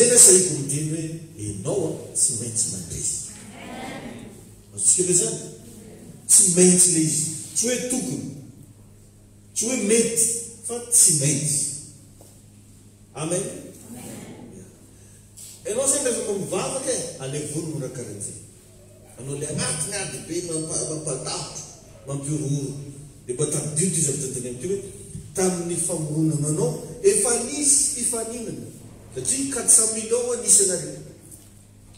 zay nasaiko miteny hoe ianao tsy maintsy mandresy. Azontsika ve zany? Tsy maintsy le izy, tsy hoe tokony, tsy hoe mety, fa tsy maintsy. Amen. Ianao zay rehefa mivavaka e, alevonina raha karan'izay. Anao le agnatiny ady be mampadavitra, mampiororo. Dia mba tapidio ty zavatra teny amin'ity hoe tamin'ny famoronana anao efa nisy fifaninana. Satria 400 millions nisy anareo.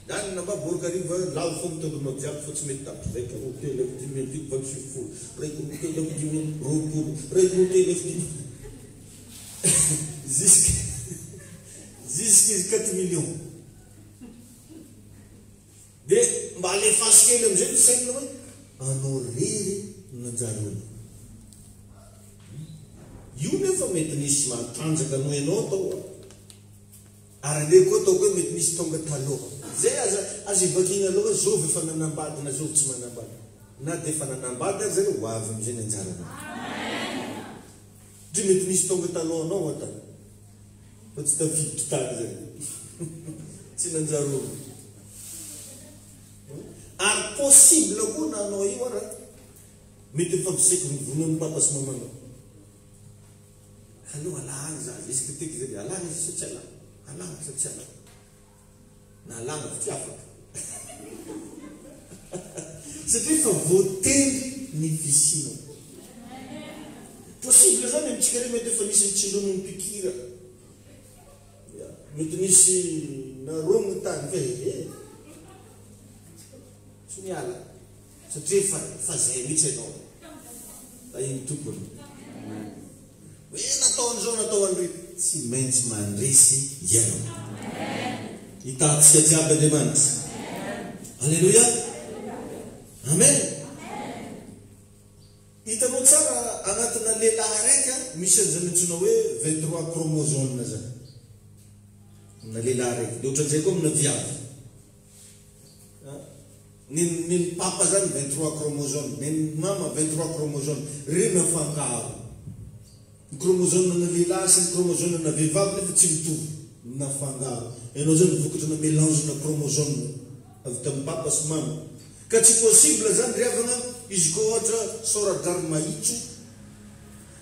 Dany namba borokariva lavo fo mitondronao jiaby fa tsy mety tapitra. Raika hôtely efa 10,820, raika hôtely efa 10,920, raika hôtely efa 10. Jusqu'izy 4 millions. Dia mba alefasy kely am'izay ny sainina hoe anao rery nanjarony. Io nefa mety nisy matanjaka anao ianao tao. Ary le koa tao hoe mety nisy tonga taloha. Zay aza ivakina aloha zao efa nanambady na zao tsy manambady. Na dia efa nanambady ary zay ho avy am'izay ny anjarana. Dia mety nisy tonga taloha anao atao. Fa tsy tafiditra tany zay. Tsy nanjarona. Ary possible koa na anao io ara mety efa misaiko ny vonon'ny papa sy mamanao. Allo alagna za izy kritika zay alagna izy tsy alagna. Alagna sa tsy alagna. Na alagna fa tsy afaka. Satria fa voatery ny visinao. Possible zany amintsika re mety efa nisy nitsindrono ny pikira. Mety nisy naromony tany fa tsy miala. Satria fa zay mihitsy ianao. Da iny tompony. Hoe natao an'izao natao an'ireo. Tsy maintsy mandresy ianao. Hitantsika jiaby Andriamanitra. Alleluia. Amen. Hitanao tsara anatina lehilahy raika misy an'izany antsoina hoe 23 chromosome zany. Na lehilahy raiky. Dia ohatran'izay koa amina viavy. Ny papa zany 23 chromosome, ny mama 23 chromosome. Reo nafangaro. Ny chromosome na lehilahy sy ny chromosome na vehivavy nefa tsy mitovy. Nafangaro. Ianao zany vokatra na mélange na chromosome avy tamin'ny papa sy mama. Ka tsy possible zany riavana izy koa ohatra soradrano mahitso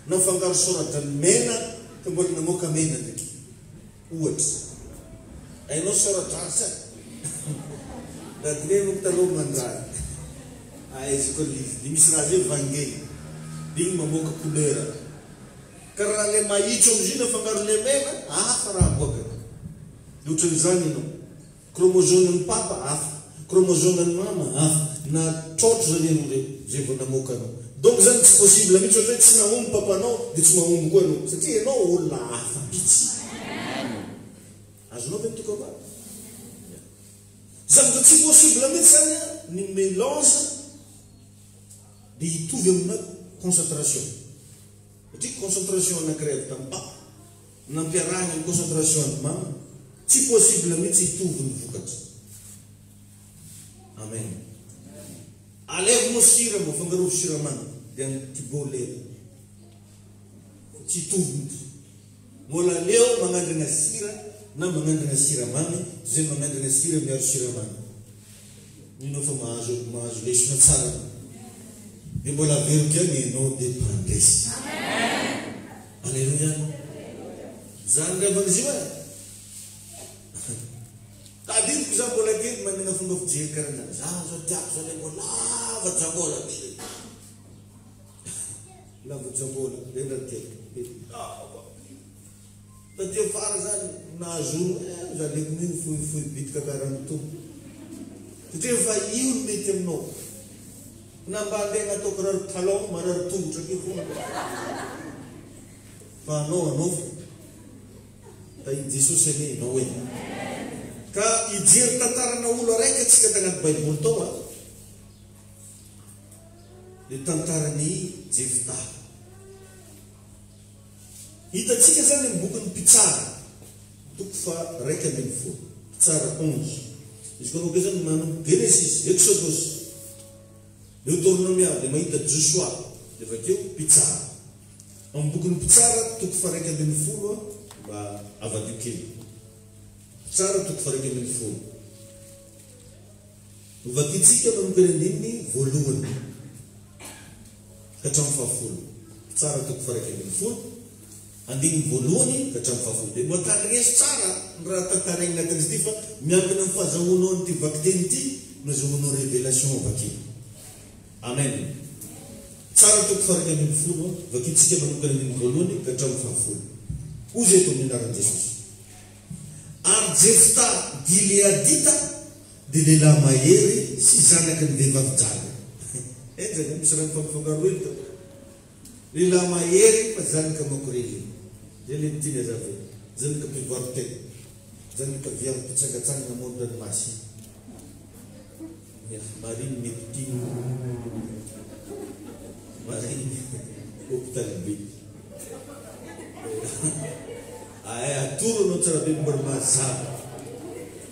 nafangaro soradrano mena ka mbola namoaka mena ndraiky. Ohatra. Hainao soradrano zany. Da dineniko taloha mandray. Izy koa lizy. Misy raha zay vangely. Digny mamoaka couleur. Ka raha le mahitso am'izy nafangaro le mena, hafa raha aboaka. Ohatran'izany ianao. Chromosome ny papa hafa. Chromosome ny mama hafa. Na trotro zany ianao reo. Zay vao namoaka anao. Donc zany tsy possible mihitsy ohatra hoe tsy nahomby papanao dia tsy mahomby koa anao. Satria ianao olona hafa mihitsy. Azonao ve mitokava? Zavatra tsy possible mihitsy zany ny mélange dia hitovy amina concentration. Satria concentration anankiray avy tamin'ny papa nampiarahana ny concentration ny mama. Tsy possible mihitsy hitovy ny vokatra. Amen. Alevo mo sira mo fangarovo siramamy dia tibolera. Tsy hitovy mihitsy. Mbola leo magnandrana sira na magnandrana siramamy zay magnandrana sira miaro siramamy. Ninao fa mahazo lesona tsara. Dia mbola veriko ihany ianao dia mpandresy. Alleluia. Zany revan'izy io e. Tadidiko za mbola kely manana fomba fijery karan'izany. Za zao tiako zao le mbola lava jambola be. Lava jambola lena kely. Tadio fara zany nahazono za leko mino fohifohy bitika karany tompo. Satria fa io no mety aminao. Na mba andeha nataoko rary talon marary tongotra ke fona. Fa anao fa Jesosy ane anao hoe. Ka ijery tantarana olo araiky atsika tagnaty Baiboly tao dia tantarany Jefta. Hitatsika zany ny bokin'ny Mpitsara 1:1. Pitsara 11. Izy koa koa zany manao Genesis, Exodus, Deuteronomia dia mahita Joshua dia vakeo Mpitsara. Amin'ny bokin'ny Mpitsara 1:1 mba avadio kely. tsara toko faraiky amin'ny folo. Vakitsika manomboka ny andininy voalohany ka hatramin'ny fahafolo. Tsara toko faraiky amin'ny folo, andininy voalohany ka hatramin'ny fahafolo. Dia mbola tandrineso tsara ny raha tantaraigny anatin'izy ity fa miankina amin'ny fahazahoanao an'ity vakiteny ity no azahoanao révélation vakiny. Amen. Tsara toko faraiky amin'ny folo, vakitsika manomboka ny andininy voalohany ka hatramin'ny fahafolo. Ozy eto amin'ny anaran'i Jesosy. Ary Jefta Gileadita dia lehilahy mahery sy zanaky ny vehivavy jaly. Zany misy raha mifampifangaro ely tao. Lehilahy mahery fa zanaka makorely. Dia le mitiny azave. Zanaka mpivaroteny. Zanaka viavy mpitsangatsangana amoron-dranomasina. Mariny Neptune. Mariny hôpital be. Atoro anao tsara be mbola mazava.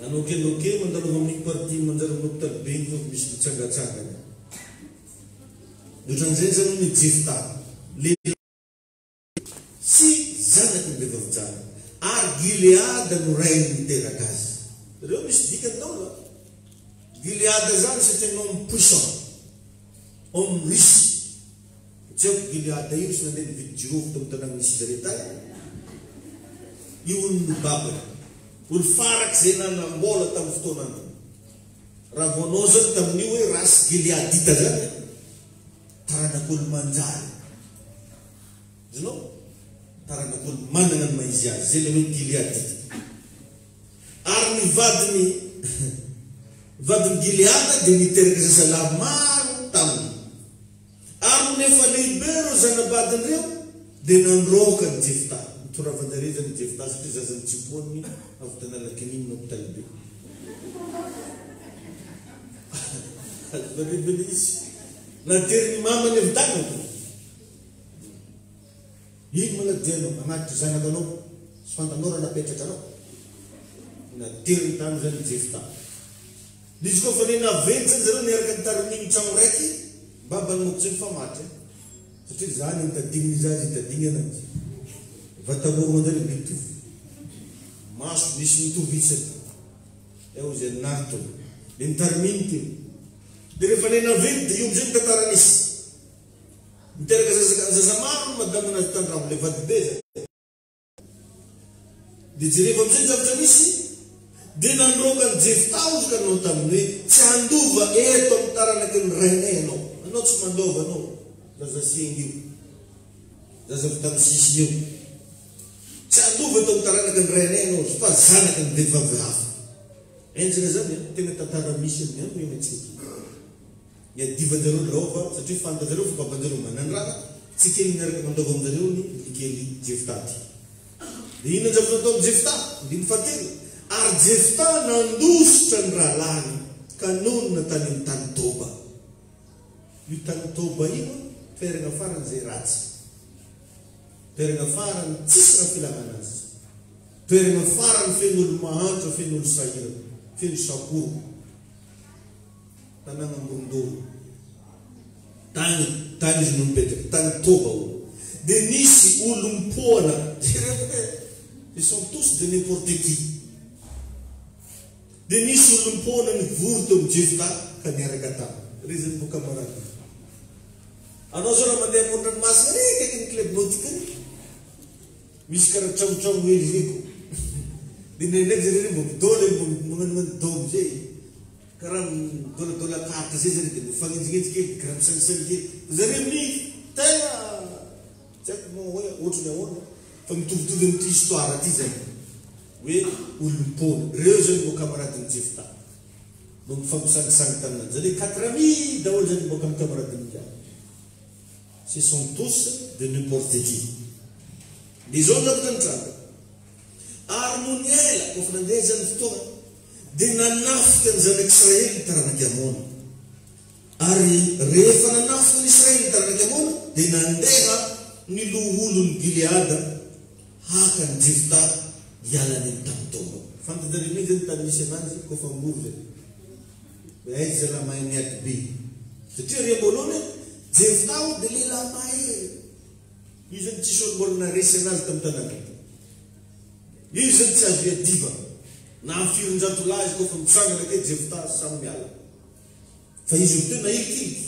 Nanokeloke mandalo amin'ny parti manjary hôpital be iny misy mitsangatsangana. Ohatran'izay zany ny Jefta. Sy zanaky ny vehivavy jaly. Ary Gileada no rainy niteraka azy. Reo misy dikany tao la. Gileada zany c'était un homme puissant. Homme riche. Tsy haiko Gileada io sy nandeha nividy jirofo tao amin'ny tanàna misy Zareta. Io no babany. Olo faraky zay nanambola tamin'ny fotoanana. Raha voanao zany tamin'io hoe rasy Gileadita zany. Taranak'olo manjary. Zinao? Taranak'olo manana ny maizy azy. Zay le hoe Gileadita. Ary ny vadiny Gileada dia niteraka zazalahy maro taminy. Ary nefa lehibe reo zanabadiny reo dia nandroaka ny Jefta. Toravanjare zany Jefta satria zazany tsipoany avy tanalakininy no hôpital be. Varevely izy. Nateriny mamany avy tanako. Ino maladianao agnaty zanakanao sy fantanao raha napetraka anao. Nateriny tany zany Jefta. Izy koa fa ny naventy zany zareo niaraka ny taraniny trano raiky, babany moko tsy mifamatry. Satria zany nitadininy zazy hitadiny anazy. Vatanoro manjary mitovy. Maso misy mitovy isany. Eo zay nartony. Dia nitaraniny teo. Dia rehefa ny naventy dia io amizay ny tantaranisy. Niteraka zazamaro madama nazy tandramo le vady be zay. Dia jereva amizay ny zavatra nisy. Dia nandroaka ny Jefta ozy ka anao taminy hoe tsy handova eto amin'ny taranaky ny rainay anao. Anao tsy mandova anao. Zaza siengy io. Zaza vita amin'ny sisy io. Tsy handova eto amin'ny taranaky ny rainay anao. Fa zanaky ny vehivavy hafa. Enjana zany tena tantara misy amin'ny andro eny antsika. Iadivan-jareo laova satria fantan-jareo fa baban-jareo manandrana. Tsy kely niaraka mandova amin'jareo ny likely Jefta ty. Dia ino zavatra ataon'ny Jefta? Ndiny fatelo. Ary Jefta nandositra ny rahalahy ka nonona tany amin'ny tany Toba. Io tany Toba ino toerana farany zay ratsy. Toerana farany tsisy raha filànana azy. Toerana farany feno olo mahantra, feno olo sahira, feno sakoro. Tanàna Morondoro. Tany izy no mipetraka, tany Toba olo. Dia nisy olo mipoana. Ils sont tous de n'importe qui. Dia nisy olo mipoana nivory teo amin'ny Jefta ka niaraka taminy. Rizany mo kamarady. Anao zao raha mandeha amoron-dranomasina kaiky ny club nautique ny. Misy karaha trano hely reko. Dia ndraindraiky zay reny mbo midola magnano do amizay. Karaha midoladola carte zay zany dia mifanenjikenjy kely karaha misangisangy kely. Zareo ny tena tsy haiko moa hoe ohatry ny ahoana fa mitovitovy amin'ity histoire ty zay. Hoe olo mipoana. Reo zany mbo kamaradiny Jefta. Mbo mifampisangisangy taminany. Zany 4 daholo zany mboka amin'ny kamaradiny jiaby. Ce sont tous de n'importe qui. Dia zao zavatra nitranga. Ary no ny ela kofa nandeha zany fotoana dia nanafika ny zanak'Israely ny taranaky Amona. Ary rehefa nanafika ny Israely ny taranaky Amona dia nandeha ny loholon'ny Gileada haka ny Jefta hialany ny tany Toba. Fantanjareo mihitsy zany tany misy anazy kofa moro zay. Aizy zalahy mahay miady be. Satria riam-boalohany Jefta dia lehilahy mahery. Io zany tsisy olo mbola naresy anazy tamin'ny tanàna. Io zany tsy azo iadiva. na fironjato lazy kofa mitsangana ke Jefta samy miala fa izy io tena ilikiliky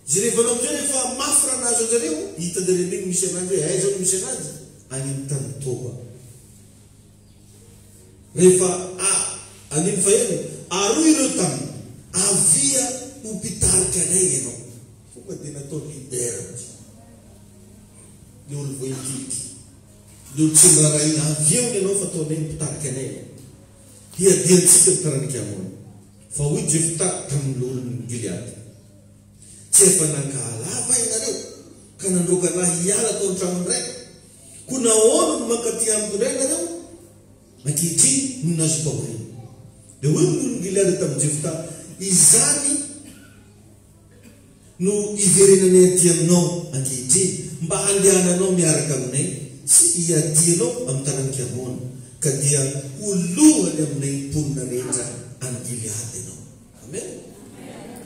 izy rehefa anao amizay rehefa mafy raha nahazo anjareo hitanjareo iny misy anazy hoe aiza no misy anazy any amin'ny tany Toba rehefa aniny faheno aroy ireo tany avia ho mpitarika anay ianao fonga dia natao leader le olo voaikiliky le olo tsy miraray aviaony ianao fa ataonay mpitarika anay hiadiantsika mitaranika amony fa hoy Jefta tamin'ny olon'ny Gileady tsy efa nankahalava ianareo ka nandroka lahy hiala tao an-tranony raiky ko nahoana no mankaty amiko indray ianareo ankehitriny no nazo tao reny dia hoy ny olon'ny Gileady tamin'ny Jefta izany no iverenanay aty aminao ankehitriny mba handehananao miaraka aminay sy hiadianao amin'ny tananika amona ka dia olohany aminay mponina rehetra any Gileady ianao amen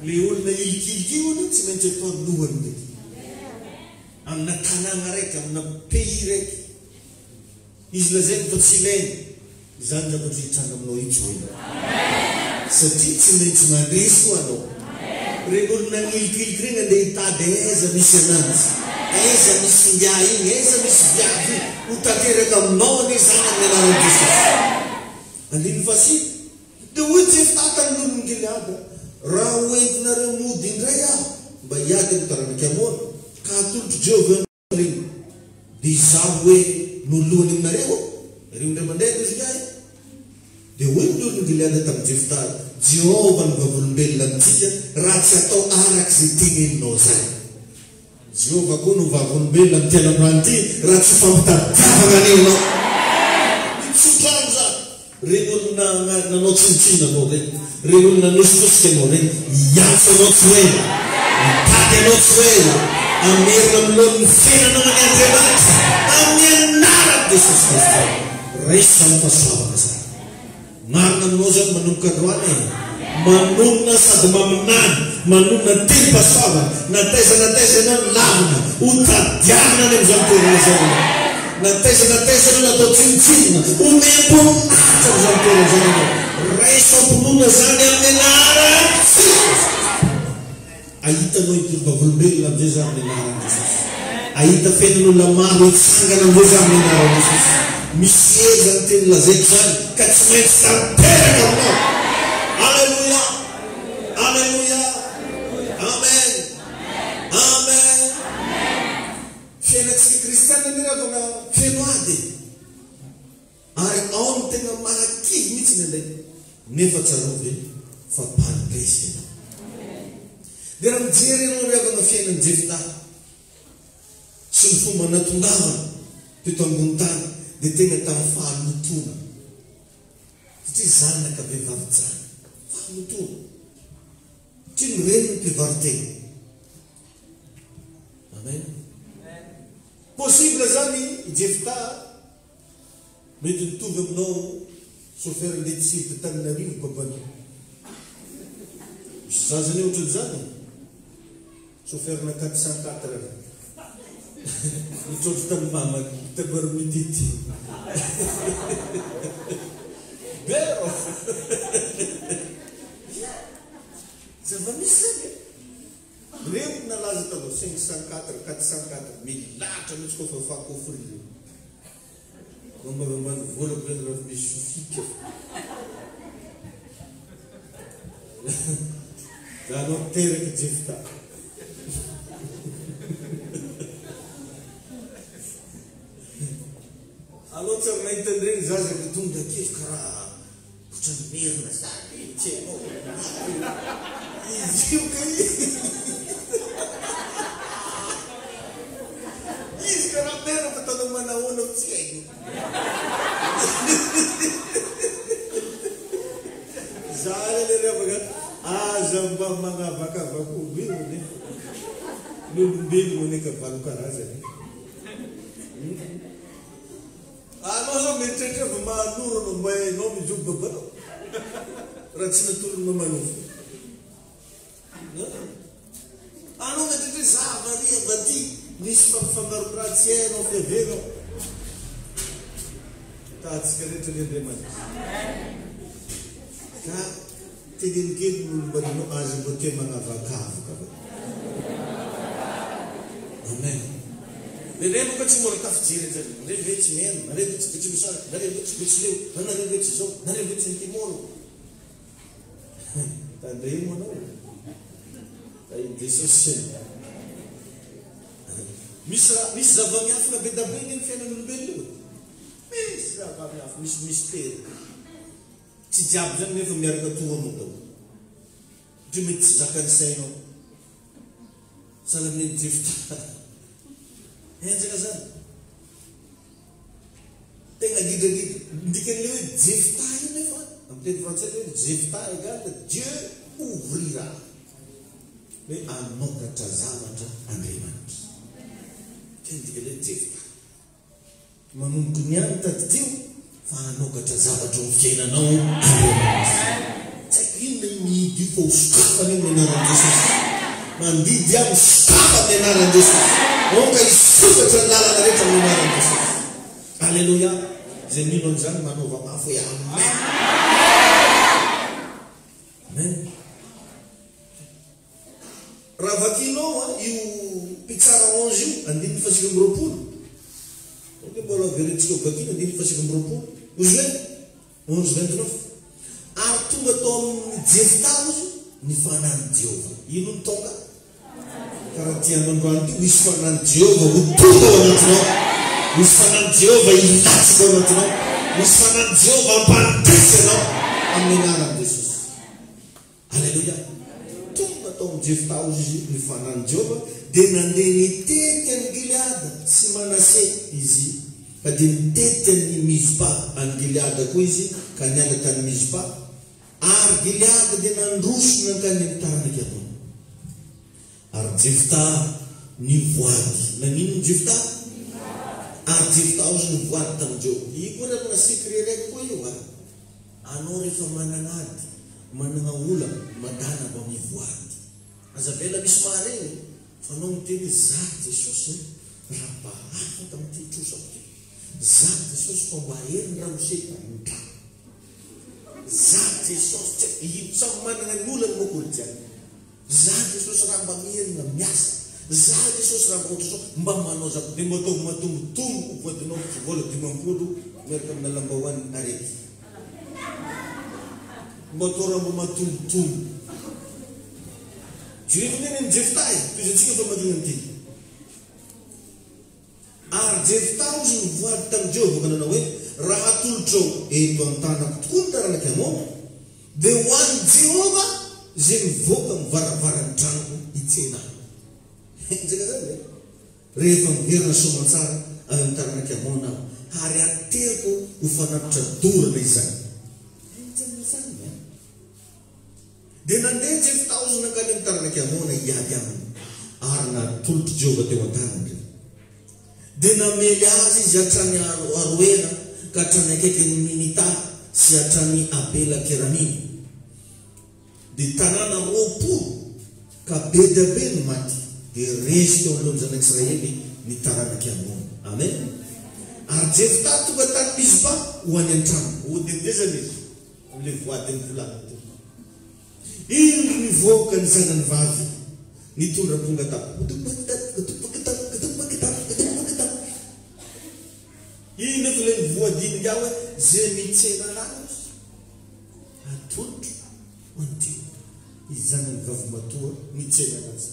le olona ilikiliky io tsy maintsy atao lohany ndraiky amina tanàna raiky amina pays raiky izy lazainy fa tsy ilainy izany zavatra hitranga aminao itsy hoe satria tsy maintsy mandresy ho anao reny olona ilikiliky reny andeha hitady aiza misy anazy aiza misy ngia iny aiza misy viavy ho tanteraka aminao ane zany amin'ny anaran'i Jesosy andiny fasity dia hoy Jefta tamin'olon'ny Gileady raha hoentinareo mody indray aho mba hiady amin'ny taranaka amona ka atolotro Jehovah reny dia izaho hoe noloany aminareo reo indray mandeha izy ngiahy dia hoy ny olon'ny Gileady tamin'ny Jefta Jehovah ny vavolombelona amintsika raha tsy atao araka izay teneninao zany Jehovah koa no vavolombelona amin'ny tianamrany ty raha tsy fampitadiavana anenao mitsotrano zany reny olona nanao tsinitsina anao reny reny olona nositosika anao reny hiantso anao tsy hoena mitady anao tsy hoena amerina amin'lohany fenanao any Andriamanitra amin'ny anaran'i Jesosy Kristy raisa amin'ny fahasoavana zany marina aminao zany manomboka androany manonona sady maminany manonona telo-pasoavana nataiza ianao lavina hotadiavina any amin'izany toerana zany nataiza ianao natao tsinitsinina omem-poninahitra amin'izany toerana zany ianao raisa amponona zany amin'ny anaran'i Jesosy ahitanao itony vavolombelona amin'izay zany amin'ny anaran'i Jesosy ahita fenan'olona maro hitsangana amin'izay zany amin'ny anaran'i Jesosy misy ezany teny lazaiko zany ka tsy maintsy tanteraka aminao alleluia alleluia amen amen fiainatsika kristiana niravana feno ady ary ao ny tena mahakivy mihitsy ny anday nefa tsarove fa panikaizy ianao dia raha mijery ianao riavana fiainan'i Jefta sy ny fomba natongavana teto ambony tany dia tena tamin'ny fahalotona satria zanaka vehivavy jany fahalotona tsy no reny ny mpivarotena amen possible zany Jefta mety mitovy aminao chauffeur ndeha tsivy Tananarivo babany misy zazany ohatrany zany chauffeur na 404 mitrotro tamin'ny mama tabarmitity bero zava-misy zany reo nalaza talo 504 404 milatra mihitsy koa fa fakofry reo mambavambany volako reny raha misy sofika da anao teraka Jefta allo tsara nahitany reny zazaka tonga kely karaha ohatrany merina zany tsy hainao izy io ka izy karaha merina fa tanao manahoana tsy haino zany le ravaka aza mba manavakavakobe one n'olombelona one ka valo karazany anao zao mieritreritra fa mahanoro mba hainao mijobo babanao raha tsy natolonao manofo anao mieritreritra zavaria vaty misy fampifangaron-draha tsy hainao fiavenao tatsika rehetra ny Andriamanitra. Ka tenenikely nolombanino azy mbo te manavakavaka. Amen. Rehefa ka tsy mora tafijery zany. Rehefa tsy mena, rehefa tsy misara, rehefa tsy leo, rehefa tsy zao, rehefa tsy timoro. Tandremo anao. Ay Jesosy. Misy zava-miafina be da be ny fiainan'olombelona. Misy zava-miafina, misy mystère. Tsy jiaby zany nefa miaraka tohanao dao. Tsy mety tsy zakany sainao. Sahala amin'ny Jefta. Enzaka zany. Tegna lidralidra. Ndikan'ilay hoe Jefta io nefa. Amin'ny teny frantsay hoe Jefta égale Dieu ouvrira. Hoe anokatra zavatra Andriamanitra. Ndikan'ilay Jefta. Manomboky ny any tady teo fa anokatra zavatra ny fiainanao Andriamanitra. Tsy haiko inona mihidy io fa ho sokafana io ny anaran'i Jesosy. Mandidy aho sokafa ny anaran'i Jesosy. Onka isokatra ny lalana rehetra ny anaran'i Jesosy. Alleluia. Zay mino an'izany manova mafy hoe amen. Amen. Raha vakinao io pitsara 11 io andininy fasika amby roapolo. Oke mbola verentsika vakina andininy fasika amby roapolo. Ozy hoe 11:29. Ary tonga tao amin'ny Jefta izy ny fanan'i Jehova. Ino ny tonga? Karaha ty androandroany ty misy fanan'i Jehova ho tonga ao anatinao. Misy fanan'i Jehova ilatsika ao anatinao. Misy fanan'i Jehova ampandesy anao amin'ny anaran'i Jesosy. Alleluia. Tonga tao amin'ny Jefta izy ny fanan'i Jehova dia nandeha nitety any Gileada sy Manase izy. Ka dia nitety any Mizpa any Gileada koa izy ka niala tany Mizpa. Ary Gileada dia nandrosona kany amin'ny taranaka ambony. Ary Jefta nivoady. Nanino ny Jefta? Ary Jefta ozy nivoady tamin'i Jehova. Io koa rehefa sikre raiky koa io anao rehefa manana ady, manana ola, madana mba mivoady. Azavela misy maharegny fa anao miteny zary Jesosy raha mba afaka amin'ity trosako ty. Zary Jesosy fa mba hery raha hoseka mitrano. Zary Jesosy tsy samy manana ny olany moa koa jiany. Zary Jesosy raha mba mierina miasa. Zary Jesosy raha mba ohatr'izao mba manao zako dia mba ataovy matombotombo voadinao vola 50 miaraka amina lambahoany arety. Mba atao raha mba matombotombo. Jireviny ny Jefta toy izay tsika fa mahaligna ty. Ary Jefta ozy nivoady tamin'i Jehova ka nanao hoe raha atolotrao eto an-tanako tokoa ny taranaka amona dia ho an'i Jehova zay mivoaka mivaravarany tranoko hitsena. Enzaka zany rehefa miverina soamantsara avy amin'ny taranaka amona aho ary ateriko ho fanapitra dorana izany. Dia nandeha Jefta ozy nankany amin'ny taranaka amona hiady aminy ary natolotro Jehova teo an-tanany. Dia namely azy izy hatrany Aroena ka hatrany akaiky ny Minita sy hatrany Abela Keraminy. Dia tanàna 20 ka be dia be no maty. Dia resy teo alohan'ny zanak'Israely ny taranaka amona. Amen. Ary Jefta tonga tany Mizpa ho any an-trano. Odendezana izy amin'ilay voady ny volana. Ino nivoaka ny zanany vavy nitondra ponga tapo. Ino nefa ilay nivoadiny ka hoe zay mitsena anazy atolotro ho an'ny Jehova. Izy zanany vavy matoa mitsena anazy.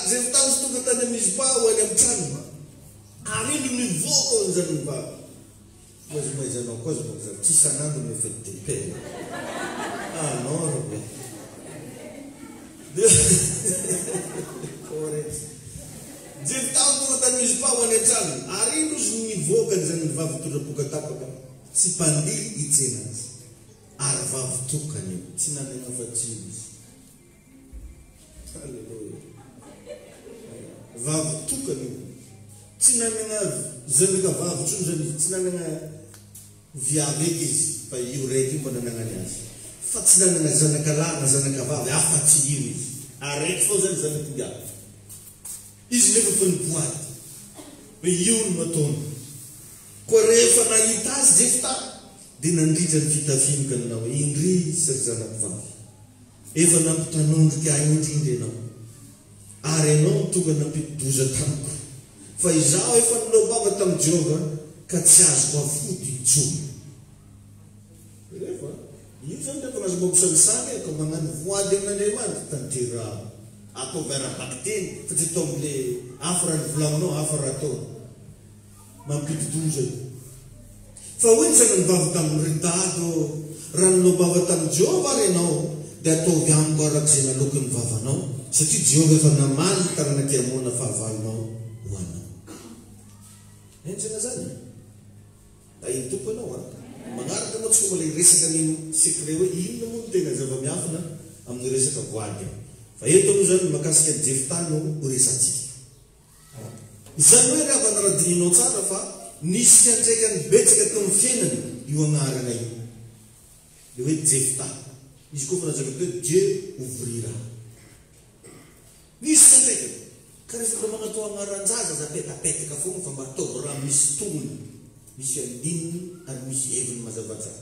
Jefta ozy tonga tany Mizpa ho any amin'ny tranony. Ary ino nivoaka ao ny zanany vavy. Maizanao koa zao zany tsy isan'andro ny fety de paix. Non robe. Jefta ozy tonga tany Mizpa ho any an-tranony. Ary ino ozy nivoaka ny zanany vavy tondra poka tapaka tsy mpandihy hitsena azy. Ary vavy tokany io tsy nanana fa tsy izy. Alleluia. vavy tokana io tsy nanana zanaka vavy tsony zany tsy nanana viavy eky izy fa io raiky io mba nananany azy fa tsy nanana zanaka lahy na zanaka vavy afa-tsy io izy araiky fao zany zanaka viavy izy nefa fa niboady hoe io no ataony koa rehefa nahita azy Jefta dia nandritra ny fitafiana ka nanao hoe indry sary zanako vavy efa nampitanondrika ahy indrindry ianao ary ianao tonga nampidoza tamiko fa izaho efa nilobava tamin'i Jehova ka tsy azoko afody intsony rehefa io zany rehefa nazo mampisanisany ka magnano voady amin'Andriamanitra tantera atao vera-baky teny fa tsy atao amin'le hafa raha ny volaminao hafa raha atao mampidodoza io fa hoe tsy nanivavy tamin'ny ritado raha nilobava tamin'i Jehova ary ianao dia ataovy amiko arak'izay naloky ny vavanao satria Jehova efa namaly taranak'y amoana fahavalonao ho anao entsena zany da iny tompo anao magnaraka anao tsy fomba ilay resaka ny secret hoe inona moa no tena zava-miafina amin'ny resaka voady fa eto aloha zany makasika ny Jefta no resantsika izany hoe raha vanaradinianao tsara fa nisy fiantraikany betsaka tao amin'ny fiainany io agnarana io le hoe Jefta izy koa fa nazaka hoe Dieu ouvrira nisy fiantraikany ka rehefa mba magnatao agnaran-jaza zapetapetaka foana fa mba ataovy raha misy tomony misy andininy ary misy heviny mazavatsara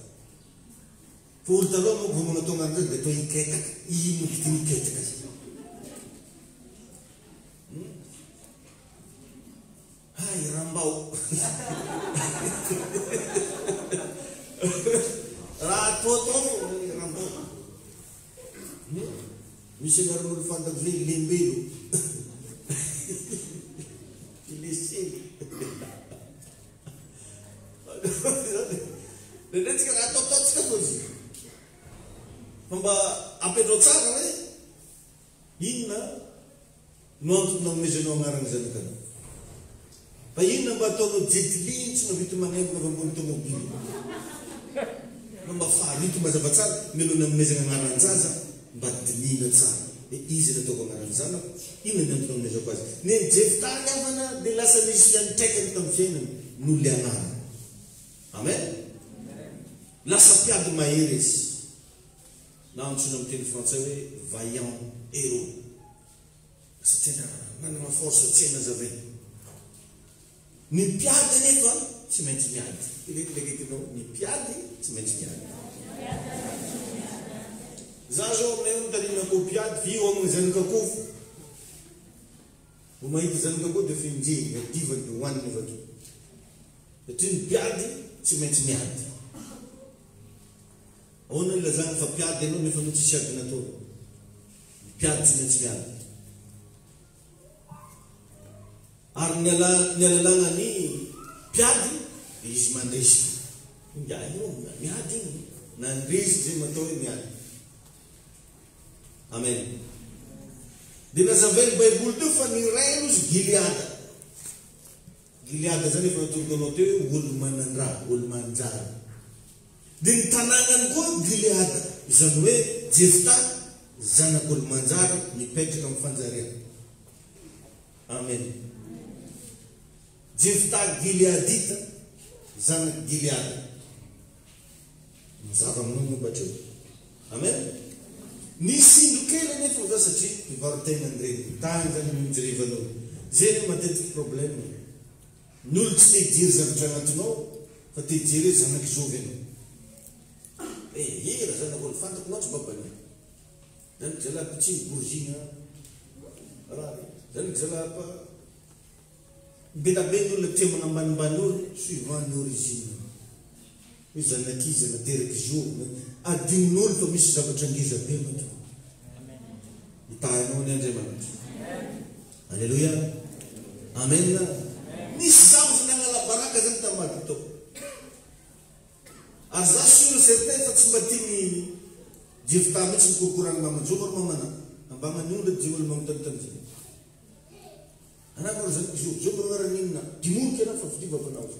fa olo taloha moa vao magnatao agnaran-jaza dia atao iketaka ino kitiny iketaka azy ay rambao raha atao rambao misy anaran'olo fantako zay lembelo ilesely ndraindratsika raha ataotaotsika fo izy fa mba ampetrao tsara hoe inona no antony nanomezanao agnarana zanakanao fa inona mba ataonao jetiliny tsy mavito magnembona fa ambony tomobily no mba faharito mazavatsara melona nanomezana agnaran-jaza mba dilina tsara dia izy nataoko agnaran'ny zanako inona ny antony nanomezako azy neny Jefta nyavana dia lasa nisy iantraikany tamin'ny fiainany no le anarana amen lasa mpiady mahery izy na antsoina amin'ny teny frantsay hoe vaillant héros satria nanana force tsy nazavay ny mpiady nefa tsy maintsy miady ilekileketynao ny mpiady tsy maintsy miady za zao aminay mitanina mpiady fi eo amin'ny zanakakofo vo mahita zanakakofo dia finjeny divany dia hoaniny avake satria ny mpiady tsy maintsy miady ahoana ilazana fa mpiady ianao nefa no tsisy ady natao mpiady tsy maintsy miady ary ny alalagna ny mpiady dia izy mandresy io miady iny na ndresy zay matao hoe miady amen dia nazavany baiboly teo fa ny ray aloha izy Giliada zany efa natorokanao teo hoe olo manandra olo manjara dia ny tanagnany koa Giliada izany hoe Jefta zanak'olo manjara mipetraka amin'ny fanjariana amen Jefta Gileadita zanaky Giliada mazava aminao momba hatreo amen nisy indro kely nefa za satria mpivarotenany reny tany zany mijerevanao zay no matetiky problème ny olo tsy te hijery zavatra agnatinao fa te hijery hoe zanaky zovy anao ira zanak'olo fantako loatra babany zany zalahy pitsiny bourgine raha zany zalahy belabe ny olona tia magnambanimbany olo suivant ny origine hoe zanakizy nateraka jour adinin'olo fa misy zavatra ngiza be mato hitahinao ny Andriamanitra alleluia amen nisy zavatra nagnala baraka zany tamaty tao ary za solo certain fa tsy mba tiany Jefta mihitsy mikorokorany mamanjova ro mamana ambamany olo dia olo magnotanitany zay anako zany zova agnaran'inona dimoniky anao fa fidivavanazy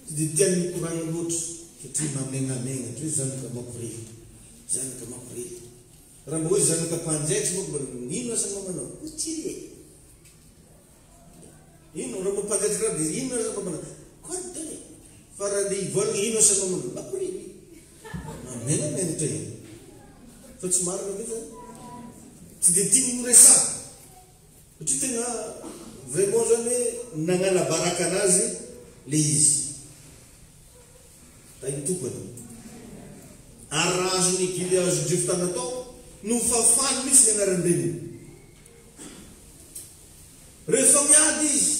tsy dia tiany mikoragna loatra satria mamenamegna hoe zanaka makorely raha mba hoe zanaka mpanjaitsy moa inona asa mamanao tsire raha mampadetika raha dia inona raha mamana koadany fa raha le ivolagna ino asa mamana makoriny amena menitra iny fa tsy marina ve zany tsy dia tia miresaka satria tena vraiment zany hoe nagnala baraka anazy le izy da iny tompony ary raha azony gily azo drifitana tao no fafany mihitsy ny anaran'ireny rehefa miady izy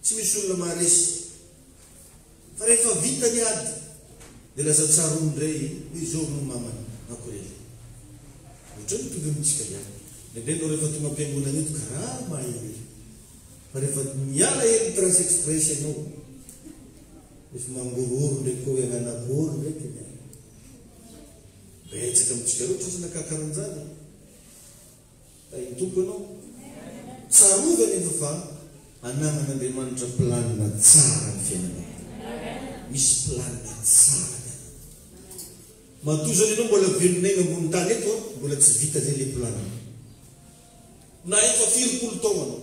tsy misy olona maharesy fa rehefa vita ny ady dia lasa tsaron'indray hoe zao no mamany akorely ohatra mitovy amintsika ihany nendreno rehefa tonga am-piangonana eto karaha mahely fa rehefa miala hely trans express ianao rehefa mangororo ndraiky koa hoe agnanakoro ndraiky betsaka amitsika loatra sy nakakaranjany da iny tompo ianao tsarovany efa fa anagnan'Andriamanitra planina tsara ny fiainana misy planina tsara matozany ianao mbola velonay ambony tany eto mbola tsy vita zay le planina na efa 20 taona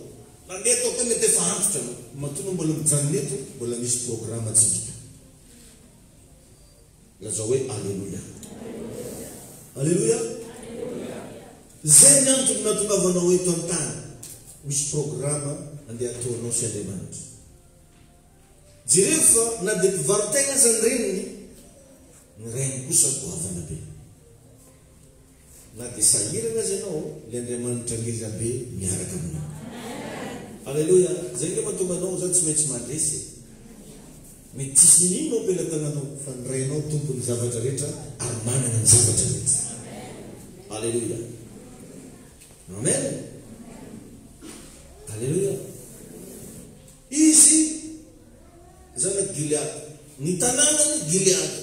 nandeha tao koa mety efa antitra matona mbola mijanona eto mbola misy programma tsy vita lazao hoe alleluia alleluia zay ny antony nahatongavanao eto an-tany misy programma andeha ataonao sy Andriamanitra jerefa na dia mpivarotegna zany reniny ny rainy kosa goavana be na dia sahirana azy ianao le Andriamanitra ngeza be miaraka aminao alleluia zay nge mahatonga anao zany tsy maintsy mandresy mety tsisy ninonao am-pelantananao fa ny rainao tompony zavatra rehetra ary manana ny zavatra rehetra alleluia amen alleluia izy zany Gilead ny tanànany Gilead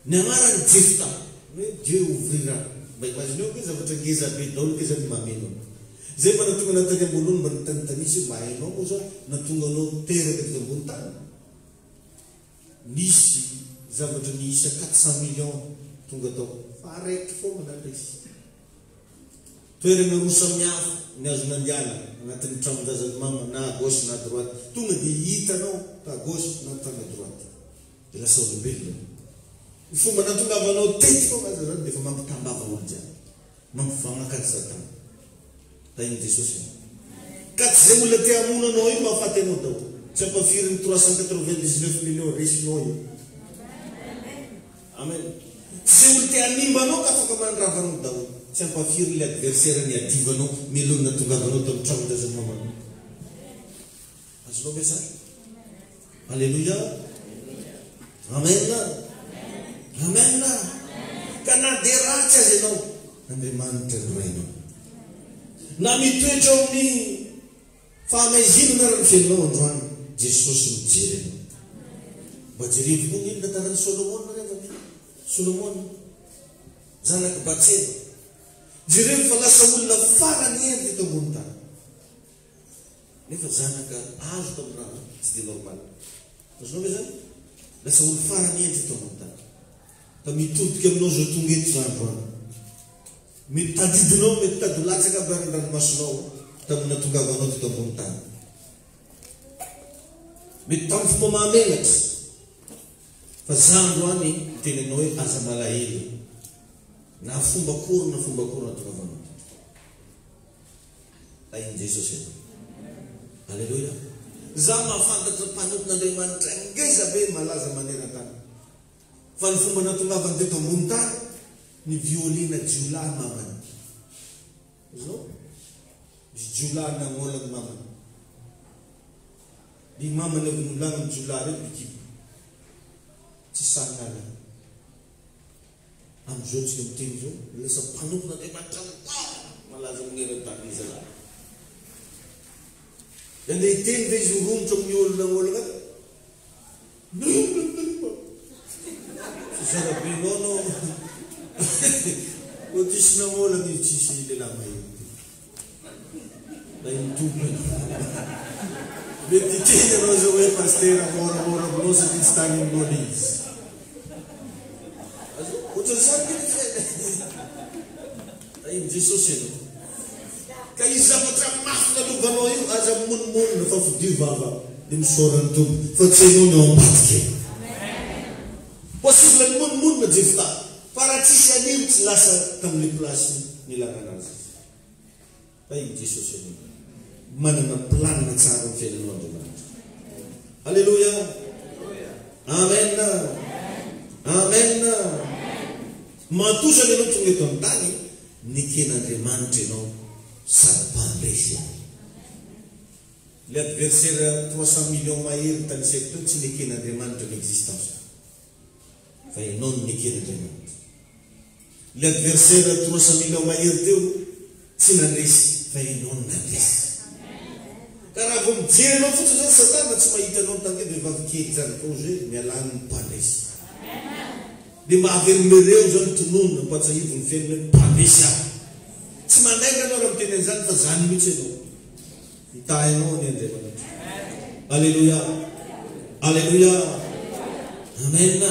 ny agnarany Jefta hoe Dieu ouvrira mba imagineo ke zavatra ngeza be daholo ke zany mameno zay mba natonga natany amboniny mba nitanitanisa mba hainao moa zao natonga anao teraka tika ambony tany nisy zavatra niisa 400 millions tonga tao fa araiky fo manandresy toerana roa samihafa ny azo nandiana anatin'ny tranon-drazany mama na à gauche na à droite tonga dia hitanao ta à gauche na tany à droite dia lasa olombelona ny fomba natongavanao tety fo aza zany dia efa mampitambava olo jiany mampivagnaky azy Satana da iny Jesosy ka tsy zay olona te hamonanao io mahafaty anao dao tsy ampafiry ny 399 millions resinao io amen tsy zay olo te hanimbanao ka afaka mandravanao dao tsy ampafiry le adversaire ny adivanao melona tongavanao tamin'ny tranon-drazany mamana azonao ve zany alleluia amen amen ka na dia ratsy azy ianao Andriamanitra ny rainao na mitoetra amin'ny fahamaizina na raha ny fiainao androany Jesosy mijery anao mba jerevo koa iny natanany Solomona rehefa Solomona zanaky Batseba jerevo fa lasa olona farany eny teto ambony tany nefa zanaka azo tamin'ny raha tsy dia normal azonao ve zany lasa olo farany eny teto ambony tany ka mitodika aminao zao tonga eto zandroany mety tadidinao mety tady latsaka aby ary ranomasonao tamin'ny natongavanao teto ambony tany mety tamin'ny fomba mahamenatra fa zandroany tenenao hoe aza malahelo na fomba kory natongavanao ainy Jesosy alleluia za mahafantatra mpanoton'Andriamanitra ngeza be malaza maneran-tany fa ny fomba natongavany teto ambony tany ny violina jiolà mamany zao misy jiolà nagnolany mamany ny mamany avy nolagna ny jiolà reto bikibo tsy sanala am'izao tsika miteny zao lasa mpanoton'Andriamanitra malaza maneran-tany izy ala andeha hiteny ve izy romotra amin'ny olona olona zarabenao no otisinamolana io tsisy lehilahy mahety da iny tompony mety hiteny anao zao hoe paster moramora aminao satria tsy tany aminao le izy ohatrany zany kely fena da iny Jesosy anao ka izy zavatra mafy nalovanao io aza monimonina fa fodio vava dia misaorany tompo fa tsy hainao ny ao ambadika possible ny monimonina Jefta fa raha tsisy anio tsy lasa tamin'le plasy nilana azy fa iny Jesosy anio manana planina tsara ny fiainanao Andriamanitra. Alleluia. Amen. Amen. Matozana ianao tonga eto amin'ny tany niken'Andriamanitra ianao sady mpandresy. Le adversaire 300 millions mahery tany isaiky teo tsy niken'Andriamanitra ny existence fa ianao no niken'Andriamanitra. Le adversaire 300 millions mahery teo tsy nandresy fa ianao no nandresy. Ka raha vao mijery anao fotsiny zany Satana tsy mahita anao tange vehivavy kely zany fa ozy hoe mialany ny mpandresy. Dia mba averimereo zany tononona mpatsahivony fiainana mpandresy aho. Tsy mandainga anao raha miteny an'izany fa zany mihitsy ianao. Itahinao ny Andriamanitra. Alleluia. Alleluia. Amen.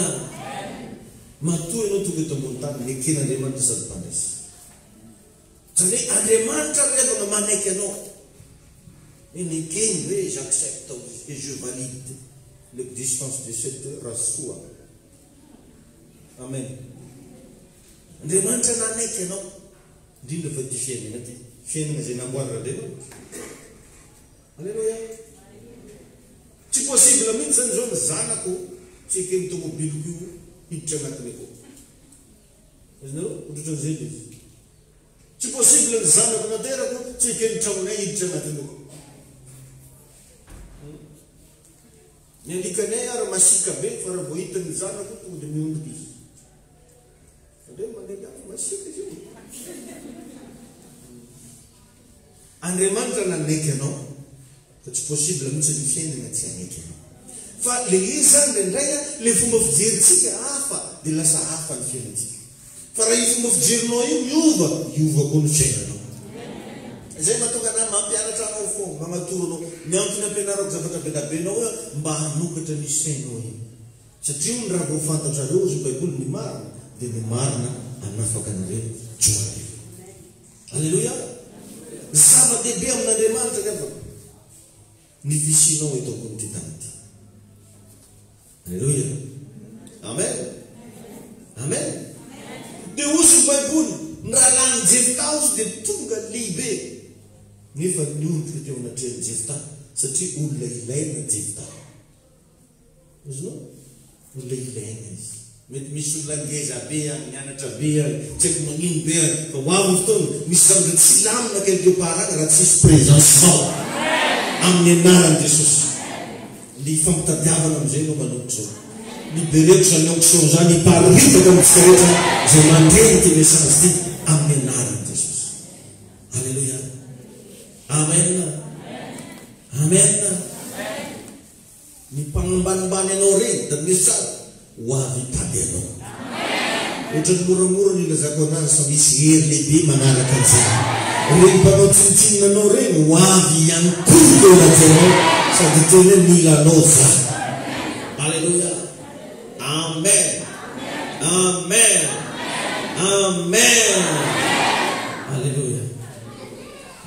Matoa ianao tonga eto ambony tany neken'Andriamanitra sady mpandresy. Zany hoe Andriamanitra rehefa manaiky anao. Nekeny hoe j'accepte et je valide l'existence de cette race soa. Amen. Andriamanitra nanaiky anao indrindra fa ty fiainana ty fiainana zay namboarin'Andriamanitra. Alleluia. Tsy possible mihitsy zany zao ny zanako tsy ekeny tomobiliko io hiditra anatiny akao. Azonareo ohatran'izay izy. Tsy possible ny zanako naterako tsy ekeny tramonay hiditra anatiny akao. Ny alikanay ary masika be fa raha vao hitany zanako tonga dia miondrika izy. Andreo mandeha masika izy io. Andriamanitra nanaiky anao fa tsy possible mihitsy ny fiainana tsy hanaiky anao. Fa le izy zany indray le fomba fijerintsika hafa dia lasa hafa ny fiainantsika. Fa raha io fomba fijerinao io miova koa ny fiainanao. Zay mahatonga ana mampianatra anao foana mamatoro anao miantony ampianarako zavatra be da be anao hoe mba hanokatra ny sainao io. Satria ny raha vao fantatrareo izy Baiboly ny marina dia ny marina hanafaka anareo joareo. Alleluia. Zava-dehibe amin'Andriamanitra nefa ny visinao eto ambony ty tany ty. Alleluia. Amen. Amen. Dia ozy ny Baiboly ny raha lany Jefta ozy dia tonga lehibe. Nefa niondrika teo anatrehany Jefta satria olona ilaina Jefta. Ozinao? Olona ilaina izy. Mety misy olona ngeza be mianatra be tsy haiko magnino be fa ho avy fotoana misy zavatra tsy lamina quelque part any raha tsisy présencenao amin'ny anaran'i Jesosy. Ny fampitadiavana amin'izay anao manombotra zao. Libereko zany onction zany hiparitaka amintsika rehetra zay mandreny ty message ty amin'ny anaran'i Jesosy. Alleluia. Amen. Amen. Ny mpagnambanimbany anao reny da message ho avy hitady anao. Ohatrany moramora ny ilazako anazy fa misy hery lehibe manaraka an'izany. Reny mpanao tsinitsinina anao reny ho avy ihany koa teo anatinao sady teny hoe mila anao za. Alleluia. Amen. Amen. Amen. Alleluia.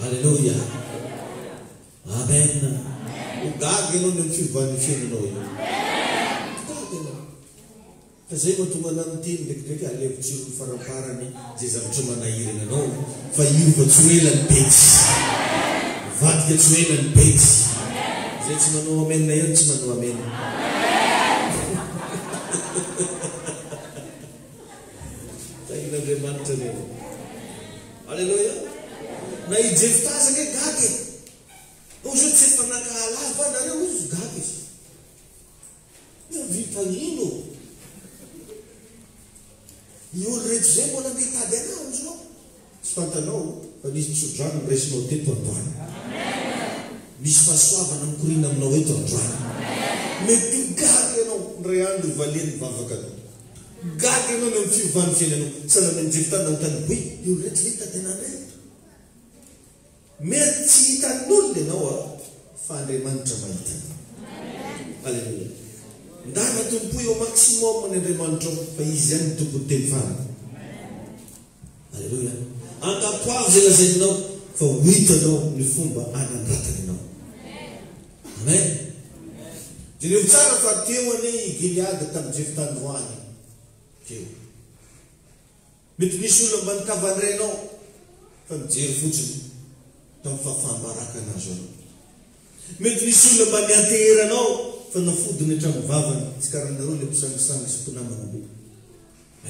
Alleluia. Amen. Ugaga ianao ny fivavahany fiainanao io. Fa zay mahatonga ana miteny ndraikindraiky alevitsiro ny faraparany zay zavatra manahirana anao fa io fa tsy ho ela ny betsy. Vadika tsy ho ela ny betsy. Zay tsy manao amen na ihany tsy manao amen. Tain'Andriamanitra reo. Alleluia. Na i Jefta zany hoe gaga. Ozy tsy efa nankahalava nareo izy gaga izy. Vitanino. Ny olo rehetra zay mbola mitady anao izy nao. Tsy fantanao fa misy misodrano miresinao teto androany. Misy fahasoavana mikorina aminao eto androany. Mety gaga ianao ndray andro valiany vavaka anao. Gaga ianao ny fivavahany fiainanao. Sanana ny Jefta nanontany hoe io rehetra hitady anareo. Mety tsy hitan'olona ianao fa Andriamanitra mahitany. Alleluia. Ndana tompo eo maximum ny Andriamanitra fa izy ihany tompo teny farany. Alleluia. Ankapoavy zay lazaininao fa ho hitanao ny fomba anandratany anao. Amen. Jereo tsara fa teo ane Giliady tamin'ny Jeftan-droany teo. Mety nisy olona mba nikavandrenao fa mijery fotsiny tamin'ny fafambaraka anazy anao. Mety nisy olona mba nianteheranao fa nafodiny hatramin'ny vavany tsy karanareo le mpisangisangy sy mpinamana be.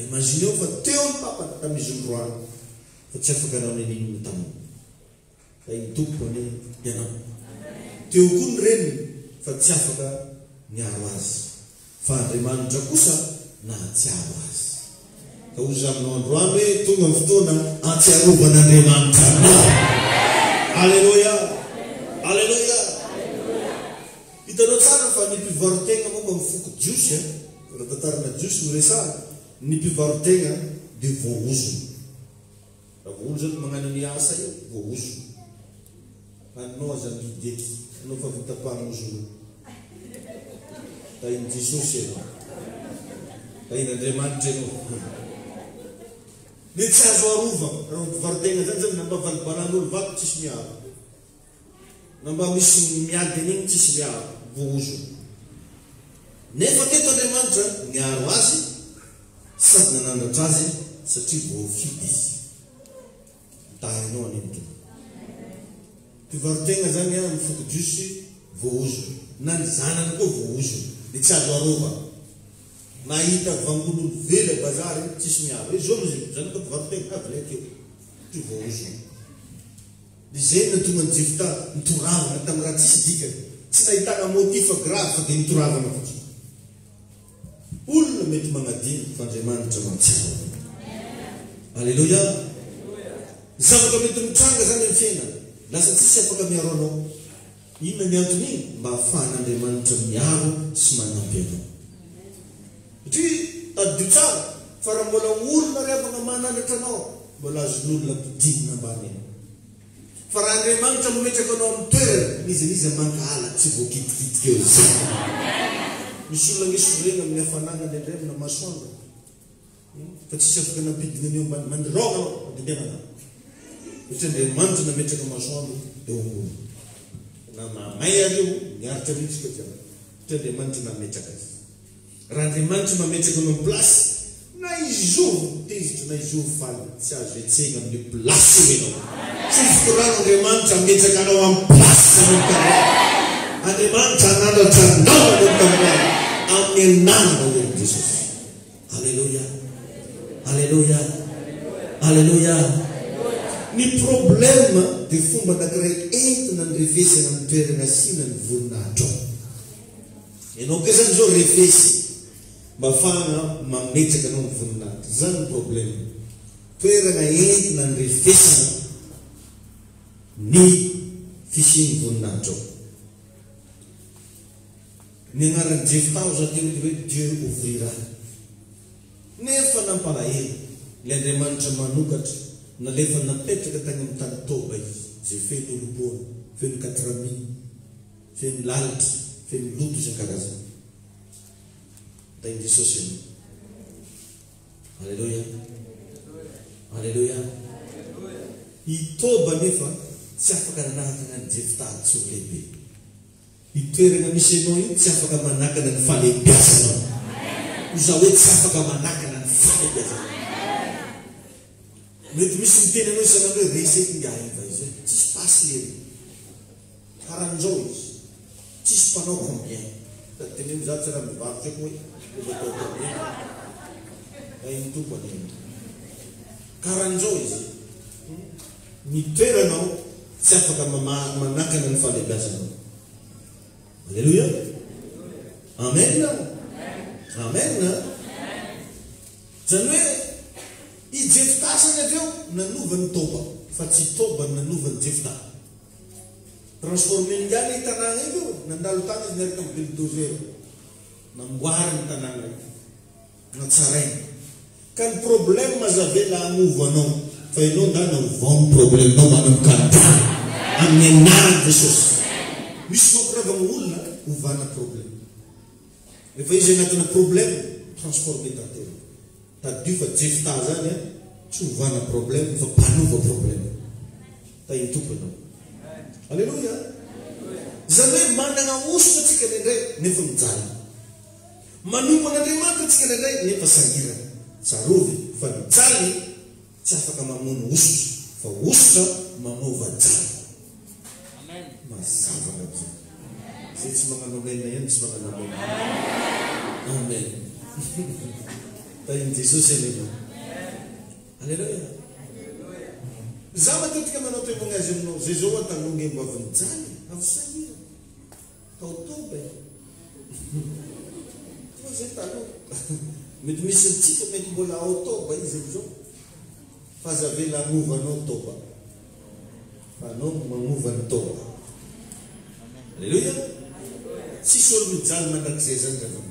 Imagineo fa teo ny papany tamin'izy ndroany fa tsy afaka anao neniny taminy. Fa iny tompo ane ianao. Teo koa ny reniny fa tsy afaka miaro azy. Fa Andriamanitra kosa nahatsiaro azy. Ka ozy aminao androany hoe tonga ny fotoana atsiarovan'Andriamanitra anao. Alleluia. Alleluia. Hitanao tsara fa ny mpivarotegna moa mifoko jiosy raha tantarana jiosy no resahana. Ny mpivarotegna dia voaozona. Raha voaozona zany magnano ny asa io voaozona. Anao aza mideky anao fa vitapahan'ozona. Da iny Jesosy ianao. Da iny Andriamanitra ianao. Ny tsy azo arova raha mpivarotegna zany zany namba valibalan'olo vaky tsisy miaro. Namba misy miady an'igny tsisy miaro voaozona. Nefa teto Andriamanitra miaro azy sady nanandratra azy satria voafidy izy. Tahinao an'iny tompo. Mpivarotegna zany mifoko jiosy voaozona. Na ny zanany koa voaozona. Dia tsy azo arova. Nahita vangololo vela bazary tsisy miaro. Hoe zao mozy zany koa mpivarotegna avy akeo. Tsy voaozona. Dia zay na tonga ny Jefta nitoravana tamin'ny raha tsisy dikany. Tsy nahitana motifa grave fa dia nitoravana fotsiny. Olona mety magnadiny fa Andriamanitra mantsiaro. Alleluia. Zavatra mety mitranga zany amin'ny fiainana. Lasa tsisy afaka miaro anao. Inona ny anton'iny? Mba ahafahan'Andriamanitra miaro sy manampy anao. Satria adio tsara fa raha mbola olona ry afaka manandratra anao, mbola azon'olona mpidinina ambany eny. Fa raha Andriamanitra mametraka anao amin'ny toerana, niza mankahala tsy voakitikitika eo zay. Misy olona ngisy regna amin'ny hafanana ny andray amina masoandro. Fa tsisy afaka nampidina an'io mandiroga anao, mandidiana. Satria Andriamanitra nametraka masoandro eo ambony. Na mamay areo miaritra mihitsy ka satria Andriamanitra nametraka azy. Raha Andriamanitra mametraka anao plasy, na izovo tezitra na izovo faly, tsy azo etsegna amin'ny plasy io ianao. Tsy fikorana Andriamanitra ametraka anao amin'ny plasy amin'ny karana. Andriamanitra anandratra anao amin'ny karana. Amin'ny namana hoan'i Jesosy. Alleluia. Alleluia. Alleluia. Ny problema dia fomba anankiray entina ny refesana ny toerana asiana ny voninahitra ao. Ianao koa zany zao refesy mba ahafahana mametraka anao ny voninahitra. Zany ny problema. Toerana entina ny refesana ny fisian'ny voninahitra ao. Ny anaran'ny Jefta za teo hoe Dieu ouvrira. Nefa nampalahelo ilay Andriamanitra manokatra nalefa napetraka tany amin'ny tany Toba izy. Zay feno olombona, feno 4000, feno lalitra, feno loto isan-karazany. Da iny Jesosy ianao. Alleluia. Alleluia. I Toba nefa tsy afaka nanahaka an'i Jefta tsy ho lehibe. Itoerana misy anao io tsy afaka manakana ny fahalehibiazanao. Oza hoe tsy afaka manakana ny fahalehibiazanao. Mety misy miteny anao isan'andro hoe resety ngaiva izy hoe tsisy pasy eny. Karan'izao izy. Tsisy mpanao combien. Da teneny za tsy raha mivarotra koa hoe atao combien. Da iny tompo aneny. Karan'izao izy. Mitoeranao tsy afaka manakana ny fahalehibiazanao. Alleluia. Amen. Amen. Zany hoe i Jefta sany avy eo nanovany Toba fa tsy Toba nanovany Jefta. Transformé ngany i tanàna io nandalo tany izy niaraka amin'ny bulldozer. Namboary ny tanàna io. Natsaraina. Ka ny problème mazavela amovo anao fa ianao ndana ovao ny problème-nao manomokantany amin'ny anaran'i Jesosy. Misy voakoravagna olona ovana problème. Rehefa izy agnatina problème transformé tantely. Tadio fa Jefta zany tsy ovana problème fa mpanova problème. Tahiny tomponao. Alleloia. Zany hoe manana ositra atsika indraindray nefa mijaly. Manompo an'Andriamanitra atsika indraindray nefa sahirana. Tsarovy fa mijaly tsy afaka mamono ositra fa ositra mamova jaly. Mazava amin'izay. Zay tsy magnano amen ihany tsy magnano amen. Amen. Tahiny Jesosy anao. Alleluia. Za matetika manao tebogny azy aminao zay zao atalongy mbo avy nijaly avy sahira taotoba fa zay taloha mety misy nitsika mety mbola ao toba izy amizao fa zavela agnovanao toba fa anao magnova ny toba. Alleluia. Tsisy olo mijaly mandrakizay zany rehefa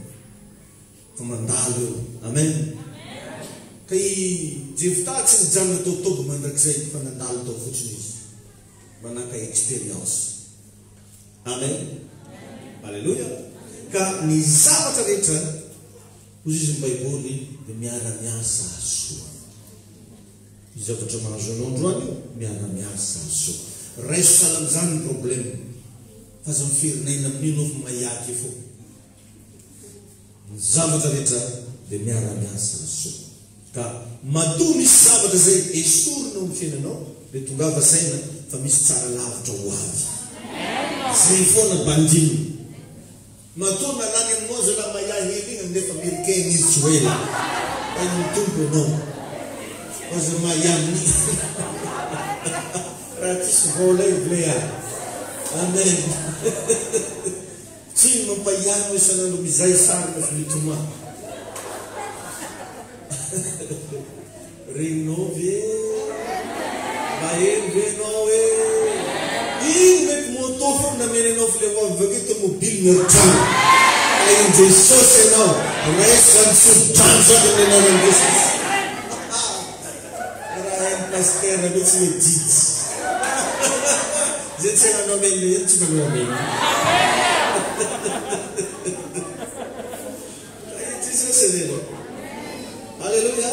fa mandalo eo. Amen. Kay Jefta tsy nijanona atao toba mandrakizay fa nandalo tao fotsiny izy manaka experience. Amen. Alleluia. Ka ny zavatra rehetra hoy izy ny Baiboly dia miara-miasa soa. Ny zavatra mahazo anao androany io miara-miasa soa. Raiso sahala amin'izany ny problème fa aza miferinaina amin'io nao fa mahiaky fo. Ny zavatra rehetra dia miara-miasa soa. Ka matoa misy zavatra zay esorina amin'ny fiainanao dia tongava saina fa misy tsara lavitra ho avy. Zay foana bandiny. Matoa nalany aminao zay la mahiahy hely igny nefa américain izy tsy hoe la. Fa ny tompo anao. Fa zay mahiahy raha tsisy vola io blea. Amen. Tsy mampahiahy hoe sanandro mizay sarina sy mitoma. Regninao ve maheno ve anao hoe iny mety moto fo namenanao fi le hoavy vake tomobily mieritrano ainy Jesosy anao raisy zany sodrano zany aminao nany Jesosy raha hainy paster ame tsy hoe jijy zay tsy hanao amena eny tsy manao amena ainy Jesosy anena. Alleluia.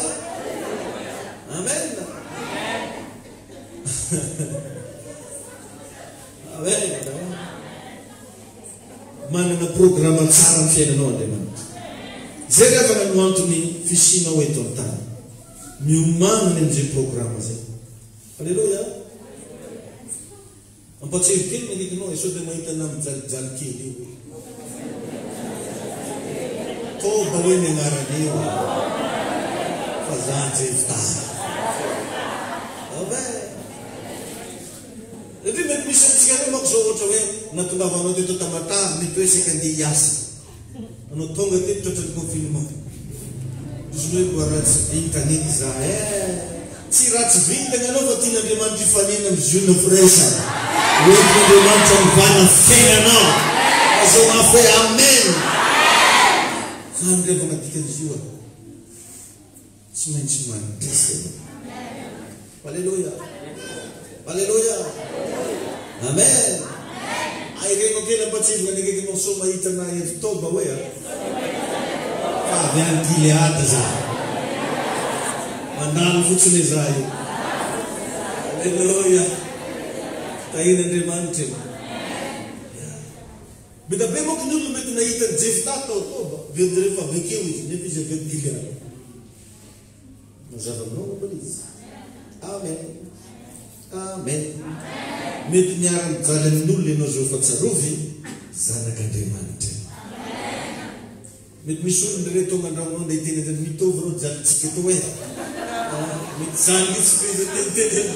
Amen. Amen. Manana programme tsara amin'ny fiainanao Andriamanitra. Zay rehefa nano antony fisianao eto an-tany. Miomagny amin'izay programme zay. Alleluia. Ampatsero kely manikinao sao dia mahita ana mijalijaly kely io. Toba hoe ny agnaran'io. Fa zany Jefta. Amen. Satria mety misy amintsika reo manko zao ohatra hoe natongavanao teto Tamatave mety hoe saika andeha hiasa. Anao tonga teto tratran'ny confinement. Izy hoe mbola ratsy vintana iny za tsy ratsy vintana anao fa tian'Andriamanitra ifanena amin'ny ziona fresa. Hoentin'Andriamanitra mivana fiainanao. Azao mafy hoe amen. Zany rehefa nadikan'izy io tsy maintsy manodrisa anao. Alleluia. Alleluia. Amen. Airenao kely ampatsivona ny akaikinao so mahita na evitoba hoe fa avy any Gilead za mandalo fotsiny za io. Alleluia. Tahin'Andriamanitra io. Mety be manko ny olo mety nahita ny Jefta tao toba vedy rehefa avekeo izy nefa izy avy any Gilead. Mazava aminao momba izy. Amen. Amen. Mety miara mijaly amin'olona ianao zao fa tsarovy zanak'Andriamanitra. Mety misy olona re tonga andramonao nda hiteny zany mitovy reo jalitsika to hoe mety zany itsy be izy teniteny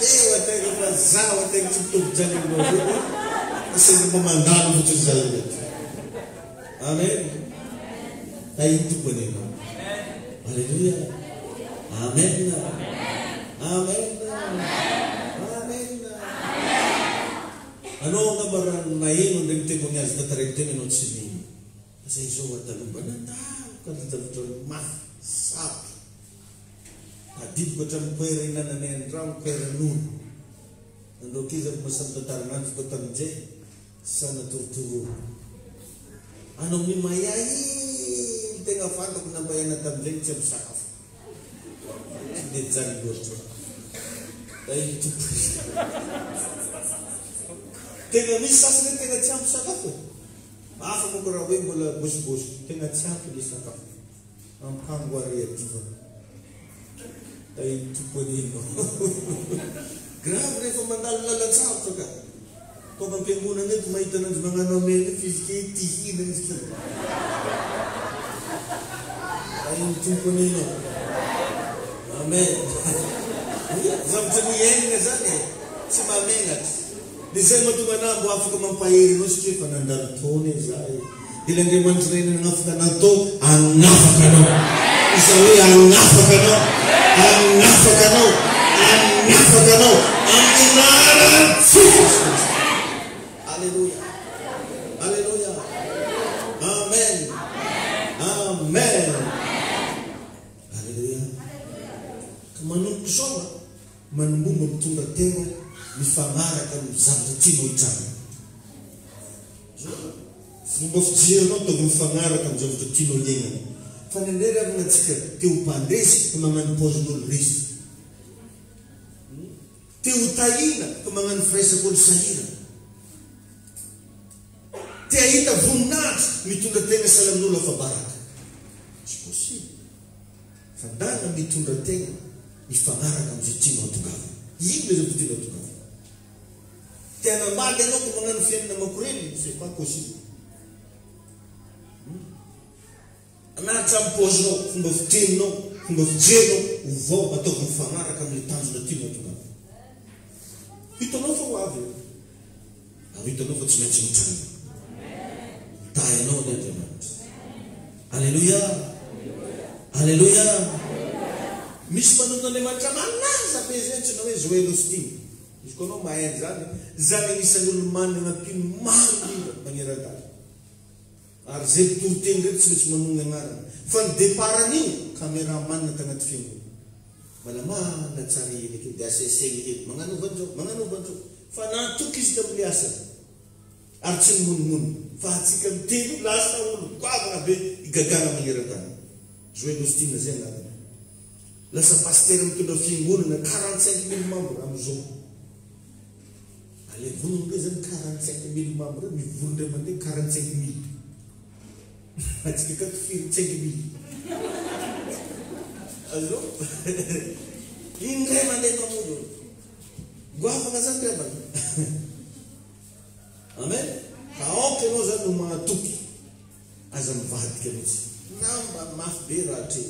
eo ategna fa zaho ategna tsy mitovy jaly aminao zao asaina mba mandalo fotsiny zay mety. Amen. Tahiny tompony ianao. Alleluia. Amen. Amen. Amen. Anao angamba raha naheno ndray mitebony azy tataraiko tena anao tsy mino. Zay zao atalomba nandalo karazavatra mafy sapo. Adiboko hatramin'ny koera inananay andrano koera nono. Andao kizy aby masamy tantaranandro fa tamin'izay sana torotoro. Anao mi mayay tegna fantako nambayana tamin'izay tsy amin'ny sakafo. Tsy mety zany loatra. Tena misy sasany tena tsy ampy sakafo. Hafa moa raha hoe mbola bosibosy. Tena tsy ampy ilay sakafo. Ampango ariadiva. Tompony ino. Grave rehefa mandalo lalan-tsarotra ka. Tonga am-piangonana eto mahita ananjy magnano amena fizika tihina izy kely. Tompony ino. Amen. Zavatra miainana zany tsy mamenatra. Dia zay mahatonga anahy mbo afaka mampahery anao satria efa nandalo taona izahay. Dia ilay Andriamanitra iray nanafaka natao, anafaka anao. Iza hoe anafaka anao, anafaka anao, anafaka anao. Amin'ny anaran'i Jesosy. Alleluia. Alleluia. Amen. Amen. Alleluia. Ka manomboka izao manomboka mitondra tegna mifagnaraka amin'ny zavatra tianao hitranga. Fomba fijerenao ataovy mifagnaraka amin'ny zavatra tianao hiainana. Fa nendreny avy antsika teo mpandresy ka magnano paozin'olo risy. Teo tahina ka magnano firaisak'olo sahira. Te ahita voninahitra mitondra tegna salamin'olo afa-baraka. Tsy possible. Fa dana mitondra tegna mifagnaraka amin'izay tianao atongava. Ino le zavatra tianao atongava. Te hanambady anao ka magnano fiainana makorely, c'est pas possible. Anaty amin'ny paozinao, fomba fiteninao, fomba fijerenao, ovao ataovy mifagnaraka amin'ny tanjona tianao atongava. Hitanao fa ho avy. Hitanao fa tsy maintsy mitranga. Tahinao ny Andriamanitra. Alleluia. Alleluia. Misy manodina Andriamanitra malaza be zay tsy na hoe Joel Osteen. Izy koa anao mahay zany, zany anisan'ny olo manana mpino maro indrindra maneran-tany. Ary zay mpitoro-teny ndraiky tsy maintsy manonga agnarana. Fa ny départan'io caméraman tagnaty fiangonana. Malamana tsara hely akeo dia asesegny hely. Magnanovanjao. Fa nantoky izy tamin'ilay asany. Ary tsy nimonimono. Fa atsika miteny lasa olo goavana be igagana maneran-tany. Joel Osteen zay agnarana. Lasa pasteur mitondra fiangonana 45,000 membres amin'izao. Allez, vous nous avez 45,000 membres, mais vous nous demandez 45,000. Parce que quand tu fais 5,000. Alors, il y a un monde. Amen. Quand nous avons un tout, azam vadi kemisi. Namba mafberate.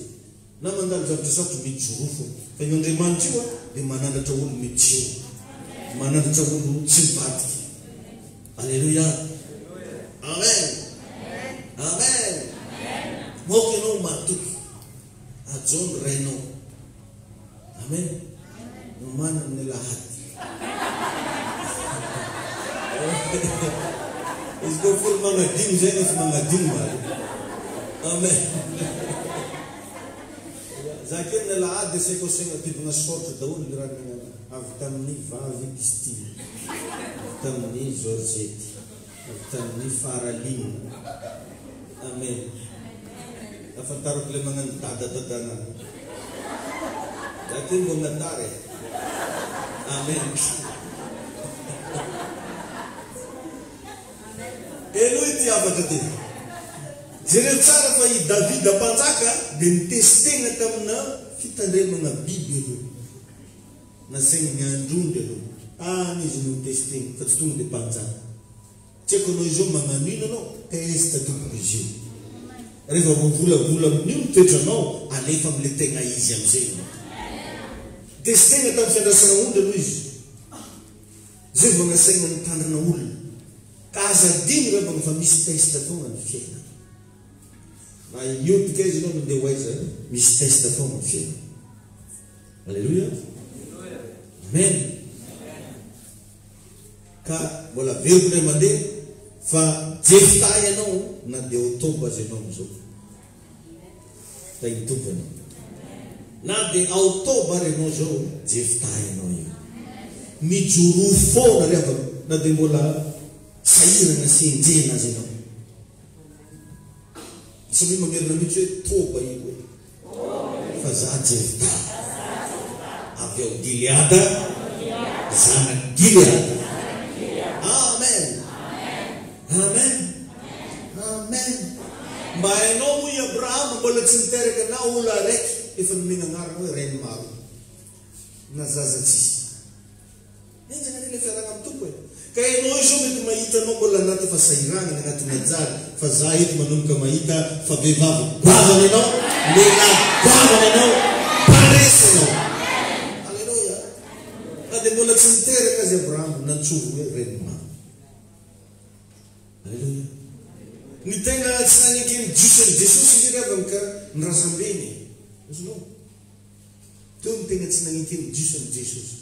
Namandal zavatu michurufu. Kwenye Andriamanitra de mananda tawulu michiu. Mananda tawulu simpati. Alleluia. Amen. Amen. Moke no matuki. A John Reno. Amen. Nomana nila hati. Is go full mga dim zeno sa mga dim ba. Amen. Zaken nila ade se ko singa tipo na short daw ni ran nga avtamni vavi kisti. Avtamni Georgette. Avtamni Faralin. Amen. Nafantarok le mga tada-tada. Zaken mo natare. Amen. Eloi ti avadati. Jeretsara fa i David apanjaka de nitestegna tamina fitandremana biby ro. Na zegny miandrondry ro. Izy no testegna fa tsy tonga de panjaka. Tsy haiko anao izy magnano ino anao testa tompoko izy io. Rehefa vovolavola amin'io toetranao alefa amile tegna izy am'izay anao. Testegna tamin'ny fiandrasana olona aloha izy. Zay vao nasaigna nitandrina olona. Ka azadiny rehefa fa misy testa foana ny fiaina. Na iotika izy anao mandeha hoaiza misy testa foana ny fiaina. Alleluia. Amen. Ka mbola veriko ilay mandeha fa Jefta ianao na dia Otoba azy ianao am'izao. Taitoba ianao. Na dia Otoba ianao zao Jefta ianao io. Mijoro foana rehefa na dia mbola sahirana senjena azy ianao. Sabi mamerina mihitsy hoe Toba io hoe. Fa za Jefta. Avy ao Gileada. zanak Gilead. Amen. Amen. Amen. Mba hainao moa i Abrahama mbola tsy niteraka na olo araiky efa nomena anarana hoe reny maro na zaza tsisy. Enjana le fiaragna amin'ny tompo e. Ka ianao izao mety mahita anao mbola anaty fasahirana anatin'ny ajary fa za eto manomboka mahita fa vehivavy goavana ianao, lehilahy goavana ianao, paresy ianao. Alleluia. Na dia mbola tsy niteraka azy Abrahama nantsovo hoe reny maro. Alleluia. Ny tegna tsy nagnekeny jiosany Jesosy iry avy ka nirazambeny. Osonao. Teo ny tegna tsy nagnekeny jiosany Jesosy.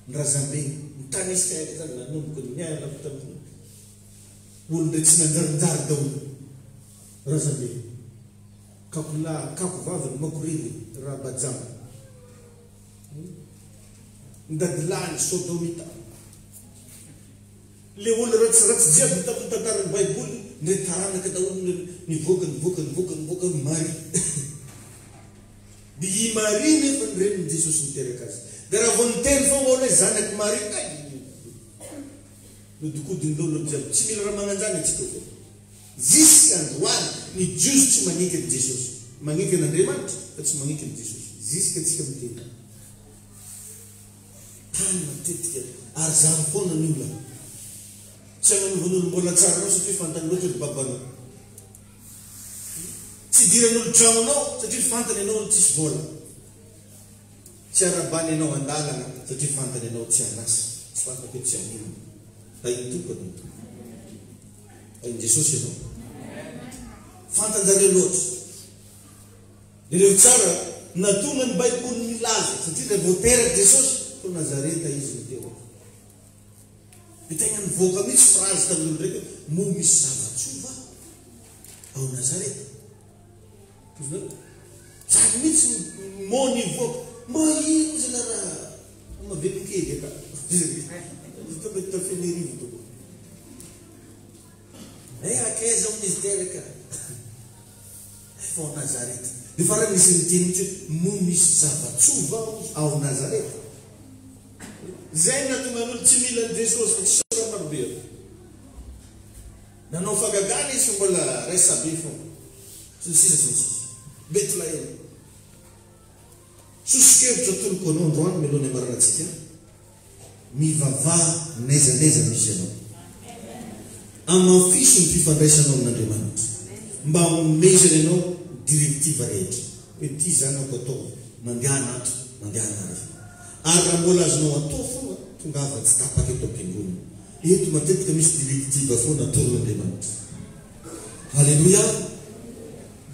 Nirazambeny. Nitany izy kaika zany nanomboka miala avy tamin'ny olo ndray tsy nandaridary daholo. Razambeny. Kako vavy makoriny raha bajama. Ndadilany Sodomita. Le olo ratsy jiaby tamin'ny tantaran'ny Baiboly ndray taranaka daholo nivoaka Marie. Dia i Marie nefa ny reniny Jesosy niteraka azy. Dia raha vao niteny foana hoe zanaky Marie kay nodikodiny lolo jiaby tsy mila raha magnanjany atsika koa. Zisk'androany ny jiosy tsy magneky ny Jesosy. Magneky n'Andriamanitra fa tsy magneky ny Jesosy. Ziska atsika miteny. Tany matetika ary zany foana ny olona. Tsy agnanovan'olo mbola tsaranao satria fantany loatra ny babanao. Tsy diran'olo tragnonao satria fantany ianao olo tsisy vola. Tsy arabany ianao andalana satria fantany ianao tsy anasa. Tsy fantany hoe tsy anino. Hainy tompony. Hainy Jesosy ianao. Fantan-jareo loatra. Ireo tsara natonga ny Baiboly milaza satria rehefa voateraky Jesosy ko Nazareta izy ny teo. Ny tegna nivoaka mihitsy frazy tamin'olo ndraiky mo misy zava-tsova ao Nazareta. Sady mihitsy mo nivoaka mba ino izy na raha mavelokely aka. Ito mety tafenerivo toko. Akaiza amin'izy teraka. Ao Nazareta. Dia farany misy niteny hoe mo misy zava-tsova ao Nazareta. Zay natonga n'olo tsy mila ny Jesosy fa tsy sora marobe. Nanao fagagana izy mbola raisabe foana. Sisy. Betlehem. Sosikevitra toloko anao androany meloany amaranatsika. Mivavaha naizanaiza misy ianao. Amafiso ny fifandraisanao amin'Andriamanitra. Mba omezana ianao direktiva rehetra. Hoe ty zanako atao mandeha anato, mandeha anarif. Ary raha mbola azonao atao foana tonga ava tsy tapaka eto am-piangonana. Eto matetika misy direktiva foana ataon'Andriamanitra. Halleluia.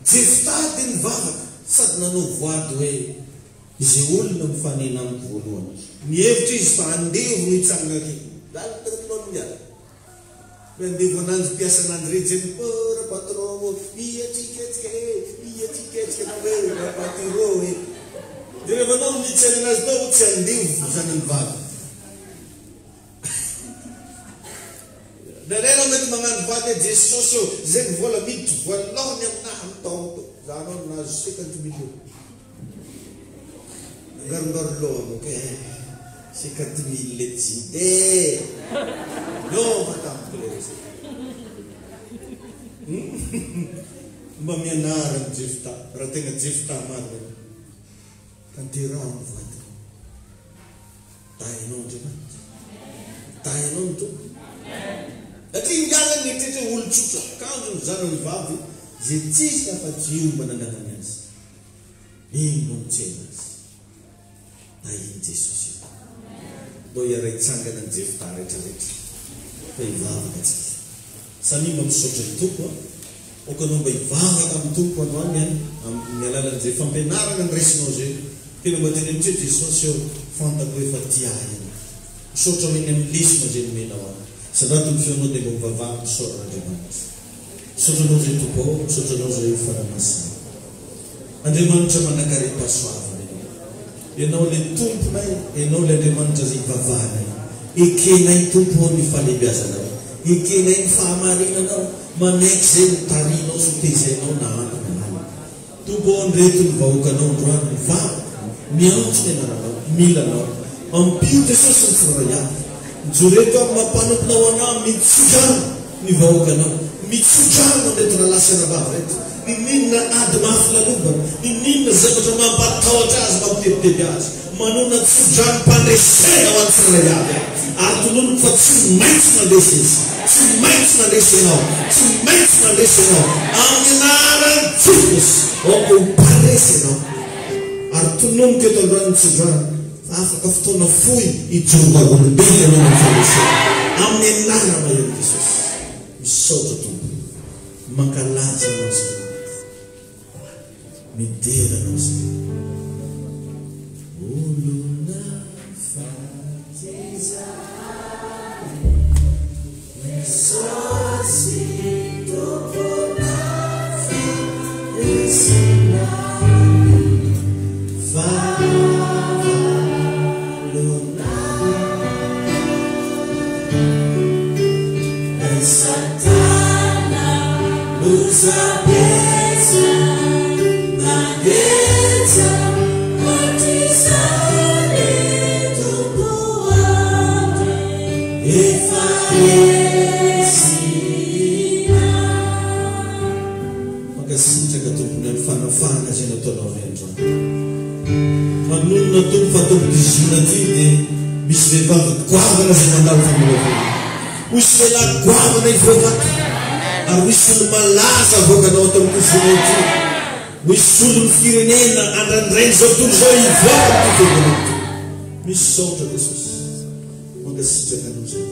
Jefta dia nivavaka sady nanao voady hoe izay olona mifanena amiko voalohany. Mihevitra izy fa andevo no hitsangana akeky. Lalitagnanao miala. Andevo ananjy mpiasa ananjy rejeny rapatron miatiketsika na hoe rapatiro e. Dia rehefa anao nitsany anazy tao tsy andevo zany ny vavy. Darena mety magnano vady Jesosy zay vola miditry voalohany aminahy amin'ny taona to. Zanao nazo 50 millions. Garongaro loha ke 50 000 le tsy de. Lova tamiko le resy. Mba mianara ny Jefta. Raha tegna Jefta marina. Tanterahany vady. Tahinao Andriamanitra. Tahinao ny tompo. Satria ingana ny eritretra olo tsotra kanjo ny zanany vavy zay tsisy afa-tsy io mba nananany azy. Ino no tsena azy. Na iny Jesosy io. Mbô iaraitsangana ny Jefta rehetrarehetra. Fa hivavaka tsika. Samy mba misaotra ny tompo. Okanao mba hivavaka amin'ny tompo androany amin'ny alalan'izay fampianarana ny raisinao zay. Tena mba teny amin'izay Jesosy eo fantako efa tia iny. Misaotra meny amin'ny lesona zay nomena ho azy. Sabato ny fionao dia mba mivavaha ny sora Andriamanitra. Misotranao zay tompo ao, misotranao zay fanamasina. Andriamanitra manankarem-pahasoavana ianao le tomponay, ianao le Andriamanitra zay hivavahanay. Ekenay tompo ao ny falebiazanao. Ekenay ny fahamarinanao, manaiky zay ny tarinao sy tezainao na anana. Tompo ao ny reto ny vahoakanao androany, mivavaka, miantsy ny anaranao, milanao. Ampio Jesosy ny firaiavy. Joreto amin'ny mampanamponao anao mitsodrano ny vahoakanao. Mitsodrano anretina lasana vava reto. Ninona ady mahafilalovana. Ninona zavatra mampatahotra azy mampitebiteby azy. Manona tsodrano mpandresena ho an'ny firaiavy. Ary tononoko fa tsy maintsy mandresy izy. Tsy maintsy mandresy ianao. Tsy maintsy mandresy ianao. Amin'ny anaran'i Jesosy. Ao mpandresy ianao. Ary tononoko eto androany tsodrano. Afaka fotoana fohy ijoroka olombelona ianao ny fandresena. Amin'ny anarana mahery Jesosy. Misaotra tompo. Mankalaza anao izay. Midera anao izay. Olona fatiza Jesosy tompona fandresena favalona Satana lusa beza mageza matisane tupuate efaesina makasitraka tompony amin'ny fanafahana zay nataonao andro manonona tompo fa tompo dizina ty dia misy vehivavy goavana zay mandalo famolavana. Misy lehilahy goavana ivoavaka. Ary misy olo malaza avoakanao atao amin'ny tofonao ty. Misy olo ny firenena andrandrainy zao tontolo zao ivoaka ny tofonao ty. Misy saotra Jesosy. Mangasitraka anao zao.